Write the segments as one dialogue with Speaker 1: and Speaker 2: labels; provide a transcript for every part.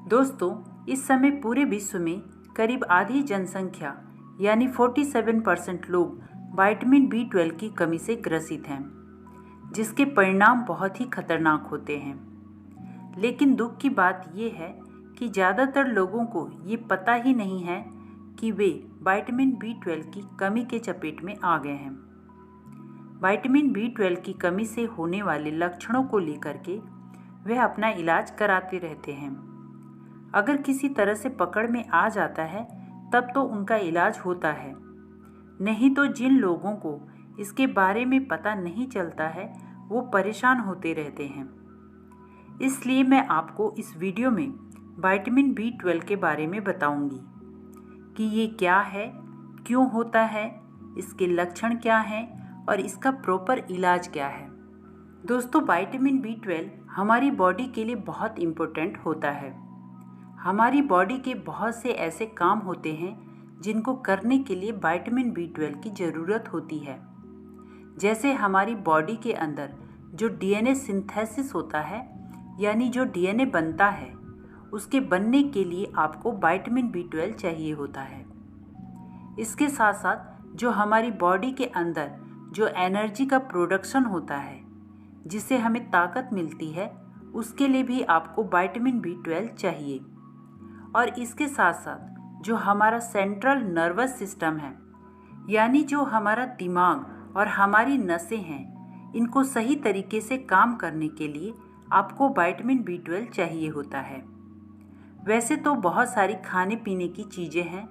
Speaker 1: दोस्तों, इस समय पूरे विश्व में करीब आधी जनसंख्या यानी 47% लोग विटामिन B12 की कमी से ग्रसित हैं, जिसके परिणाम बहुत ही खतरनाक होते हैं। लेकिन दुख की बात यह है कि ज़्यादातर लोगों को ये पता ही नहीं है कि वे विटामिन B12 की कमी के चपेट में आ गए हैं। विटामिन B12 की कमी से होने वाले लक्षणों को लेकर के वे अपना इलाज कराते रहते हैं। अगर किसी तरह से पकड़ में आ जाता है तब तो उनका इलाज होता है, नहीं तो जिन लोगों को इसके बारे में पता नहीं चलता है वो परेशान होते रहते हैं। इसलिए मैं आपको इस वीडियो में विटामिन B12 के बारे में बताऊंगी कि ये क्या है, क्यों होता है, इसके लक्षण क्या हैं और इसका प्रॉपर इलाज क्या है। दोस्तों, विटामिन B12 हमारी बॉडी के लिए बहुत इम्पोर्टेंट होता है। हमारी बॉडी के बहुत से ऐसे काम होते हैं जिनको करने के लिए विटामिन B12 की ज़रूरत होती है। जैसे हमारी बॉडी के अंदर जो DNA सिंथेसिस होता है, यानी जो DNA बनता है, उसके बनने के लिए आपको विटामिन B12 चाहिए होता है। इसके साथ साथ जो हमारी बॉडी के अंदर जो एनर्जी का प्रोडक्शन होता है, जिससे हमें ताकत मिलती है, उसके लिए भी आपको विटामिन B12 चाहिए। और इसके साथ साथ जो हमारा सेंट्रल नर्वस सिस्टम है, यानी जो हमारा दिमाग और हमारी नसें हैं, इनको सही तरीके से काम करने के लिए आपको विटामिन B12 चाहिए होता है। वैसे तो बहुत सारी खाने पीने की चीज़ें हैं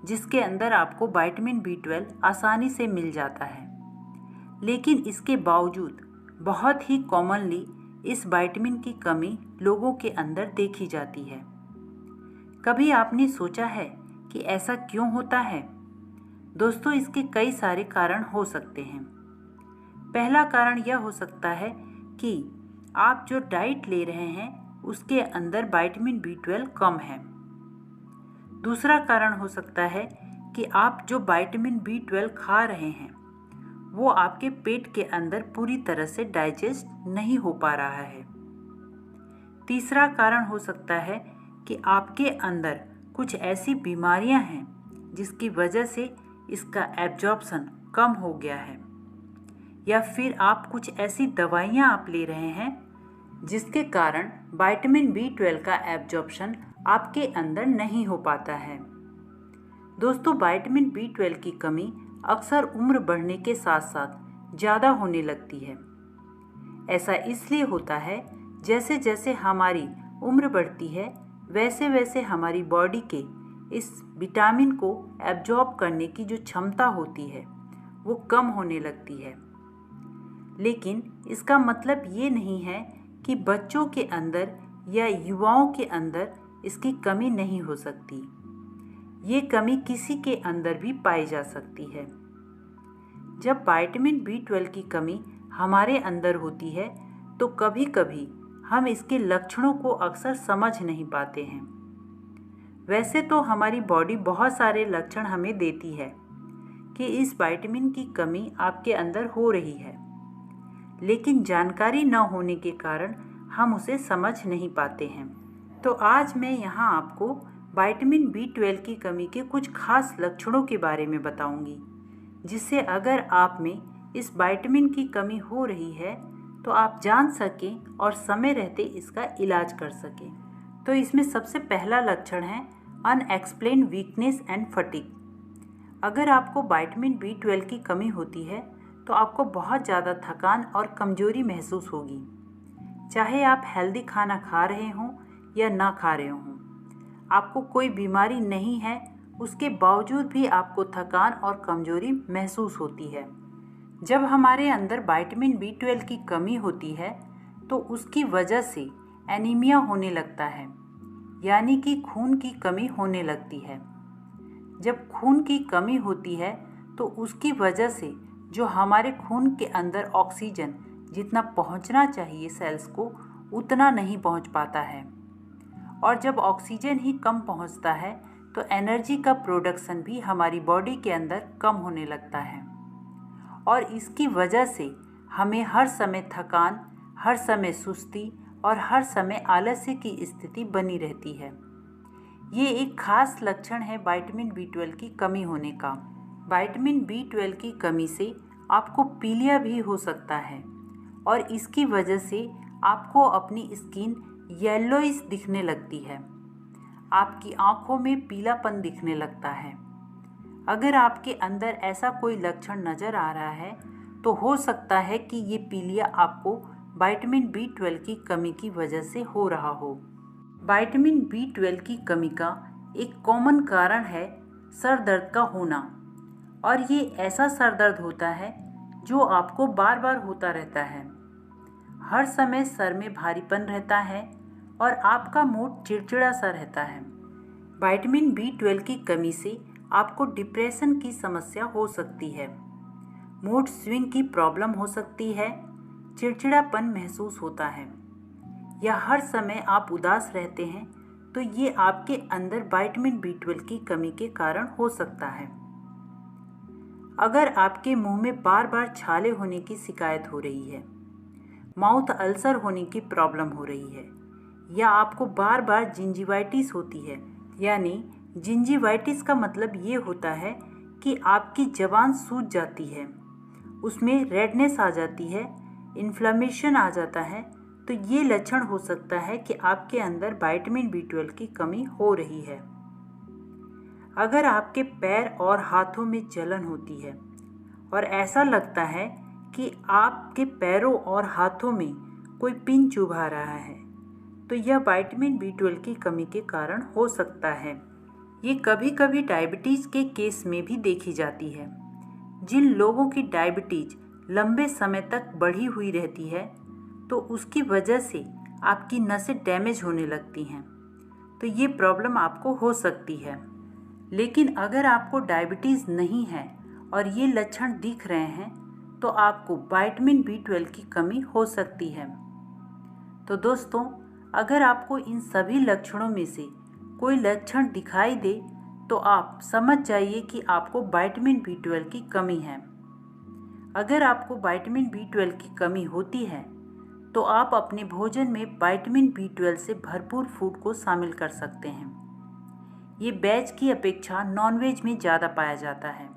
Speaker 1: जिसके अंदर आपको विटामिन B12 आसानी से मिल जाता है, लेकिन इसके बावजूद बहुत ही कॉमनली इस विटामिन की कमी लोगों के अंदर देखी जाती है। कभी आपने सोचा है कि ऐसा क्यों होता है? दोस्तों, इसके कई सारे कारण हो सकते हैं। पहला कारण यह हो सकता है कि आप जो डाइट ले रहे हैं उसके अंदर विटामिन B12 कम है। दूसरा कारण हो सकता है कि आप जो विटामिन B12 खा रहे हैं वो आपके पेट के अंदर पूरी तरह से डाइजेस्ट नहीं हो पा रहा है। तीसरा कारण हो सकता है कि आपके अंदर कुछ ऐसी बीमारियां हैं जिसकी वजह से इसका एब्जॉर्प्शन कम हो गया है, या फिर आप कुछ ऐसी दवाइयां आप ले रहे हैं जिसके कारण विटामिन B12 का एब्जॉर्प्शन आपके अंदर नहीं हो पाता है। दोस्तों, विटामिन B12 की कमी अक्सर उम्र बढ़ने के साथ साथ ज़्यादा होने लगती है। ऐसा इसलिए होता है जैसे जैसे हमारी उम्र बढ़ती है वैसे वैसे हमारी बॉडी के इस विटामिन को एब्जॉर्ब करने की जो क्षमता होती है वो कम होने लगती है। लेकिन इसका मतलब ये नहीं है कि बच्चों के अंदर या युवाओं के अंदर इसकी कमी नहीं हो सकती। ये कमी किसी के अंदर भी पाई जा सकती है। जब विटामिन B12 की कमी हमारे अंदर होती है तो कभी कभी हम इसके लक्षणों को अक्सर समझ नहीं पाते हैं। वैसे तो हमारी बॉडी बहुत सारे लक्षण हमें देती है कि इस विटामिन की कमी आपके अंदर हो रही है, लेकिन जानकारी न होने के कारण हम उसे समझ नहीं पाते हैं। तो आज मैं यहाँ आपको विटामिन B12 की कमी के कुछ खास लक्षणों के बारे में बताऊंगी, जिससे अगर आप में इस विटामिन की कमी हो रही है तो आप जान सकें और समय रहते इसका इलाज कर सकें। तो इसमें सबसे पहला लक्षण है अनएक्सप्लेन्ड वीकनेस एंड फटीग। अगर आपको विटामिन B12 की कमी होती है तो आपको बहुत ज़्यादा थकान और कमजोरी महसूस होगी, चाहे आप हेल्दी खाना खा रहे हों या ना खा रहे हों। आपको कोई बीमारी नहीं है, उसके बावजूद भी आपको थकान और कमजोरी महसूस होती है। जब हमारे अंदर विटामिन B12 की कमी होती है तो उसकी वजह से एनीमिया होने लगता है, यानी कि खून की कमी होने लगती है। जब खून की कमी होती है तो उसकी वजह से जो हमारे खून के अंदर ऑक्सीजन जितना पहुंचना चाहिए सेल्स को, उतना नहीं पहुंच पाता है। और जब ऑक्सीजन ही कम पहुंचता है तो एनर्जी का प्रोडक्शन भी हमारी बॉडी के अंदर कम होने लगता है, और इसकी वजह से हमें हर समय थकान, हर समय सुस्ती और हर समय आलस्य की स्थिति बनी रहती है। ये एक खास लक्षण है विटामिन B12 की कमी होने का। विटामिन B12 की कमी से आपको पीलिया भी हो सकता है और इसकी वजह से आपको अपनी स्किन येलोइश दिखने लगती है। आपकी आंखों में पीलापन दिखने लगता है। अगर आपके अंदर ऐसा कोई लक्षण नज़र आ रहा है तो हो सकता है कि ये पीलिया आपको विटामिन B12 की कमी की वजह से हो रहा हो। विटामिन B12 की कमी का एक कॉमन कारण है सर दर्द का होना, और ये ऐसा सर दर्द होता है जो आपको बार बार होता रहता है। हर समय सर में भारीपन रहता है और आपका मूड चिड़चिड़ा सा रहता है। विटामिन B12 की कमी से आपको डिप्रेशन की समस्या हो सकती है, मूड स्विंग की प्रॉब्लम हो सकती है, चिड़चिड़ापन महसूस होता है, या हर समय आप उदास रहते हैं, तो ये आपके अंदर विटामिन B12 की कमी के कारण हो सकता है। अगर आपके मुंह में बार बार छाले होने की शिकायत हो रही है, माउथ अल्सर होने की प्रॉब्लम हो रही है, या आपको बार बार जिंजिवाइटिस होती है, यानी जिंजिवाइटिस का मतलब ये होता है कि आपकी ज़बान सूज जाती है, उसमें रेडनेस आ जाती है, इन्फ्लेमेशन आ जाता है, तो ये लक्षण हो सकता है कि आपके अंदर विटामिन B12 की कमी हो रही है। अगर आपके पैर और हाथों में जलन होती है और ऐसा लगता है कि आपके पैरों और हाथों में कोई पिन चुभा रहा है, तो यह विटामिन B12 की कमी के कारण हो सकता है। ये कभी कभी डायबिटीज़ के केस में भी देखी जाती है। जिन लोगों की डायबिटीज लंबे समय तक बढ़ी हुई रहती है, तो उसकी वजह से आपकी नसें डैमेज होने लगती हैं, तो ये प्रॉब्लम आपको हो सकती है। लेकिन अगर आपको डायबिटीज़ नहीं है और ये लक्षण दिख रहे हैं, तो आपको विटामिन B12 की कमी हो सकती है। तो दोस्तों, अगर आपको इन सभी लक्षणों में से कोई लक्षण दिखाई दे तो आप समझ जाइए कि आपको विटामिन B12 की कमी है। अगर आपको विटामिन B12 की कमी होती है तो आप अपने भोजन में विटामिन B12 से भरपूर फूड को शामिल कर सकते हैं। ये वेज की अपेक्षा नॉनवेज में ज़्यादा पाया जाता है।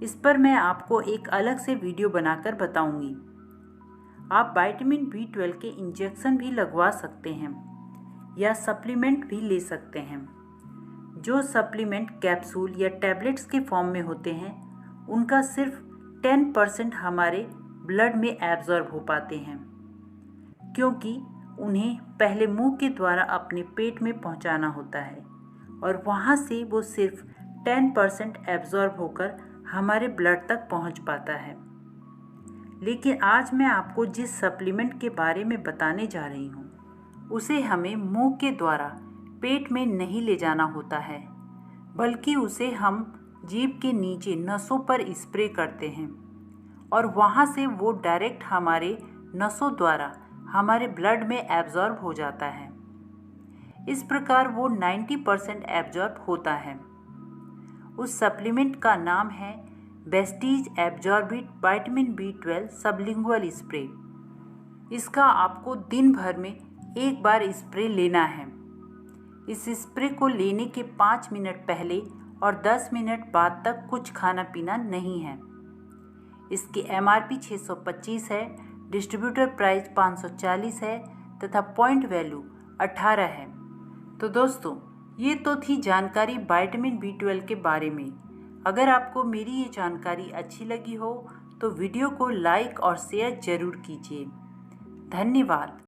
Speaker 1: इस पर मैं आपको एक अलग से वीडियो बनाकर बताऊंगी। आप विटामिन B12 के इंजेक्शन भी लगवा सकते हैं या सप्लीमेंट भी ले सकते हैं। जो सप्लीमेंट कैप्सूल या टैबलेट्स के फॉर्म में होते हैं, उनका सिर्फ 10% हमारे ब्लड में एब्जॉर्ब हो पाते हैं, क्योंकि उन्हें पहले मुंह के द्वारा अपने पेट में पहुंचाना होता है और वहां से वो सिर्फ 10% एब्जॉर्ब होकर हमारे ब्लड तक पहुंच पाता है। लेकिन आज मैं आपको जिस सप्लीमेंट के बारे में बताने जा रही हूँ, उसे हमें मुंह के द्वारा पेट में नहीं ले जाना होता है, बल्कि उसे हम जीभ के नीचे नसों पर स्प्रे करते हैं और वहाँ से वो डायरेक्ट हमारे नसों द्वारा हमारे ब्लड में एब्जॉर्ब हो जाता है। इस प्रकार वो 90% एब्जॉर्ब होता है। उस सप्लीमेंट का नाम है Vestige absorbit vitamin B12 sublingual spray. इसका आपको दिन भर में एक बार स्प्रे लेना है। इस स्प्रे को लेने के 5 मिनट पहले और 10 मिनट बाद तक कुछ खाना पीना नहीं है। इसकी MRP 625 है, डिस्ट्रीब्यूटर प्राइस 540 है तथा पॉइंट वैल्यू 18 है। तो दोस्तों, ये तो थी जानकारी विटामिन B12 के बारे में। अगर आपको मेरी ये जानकारी अच्छी लगी हो तो वीडियो को लाइक और शेयर ज़रूर कीजिए। धन्यवाद।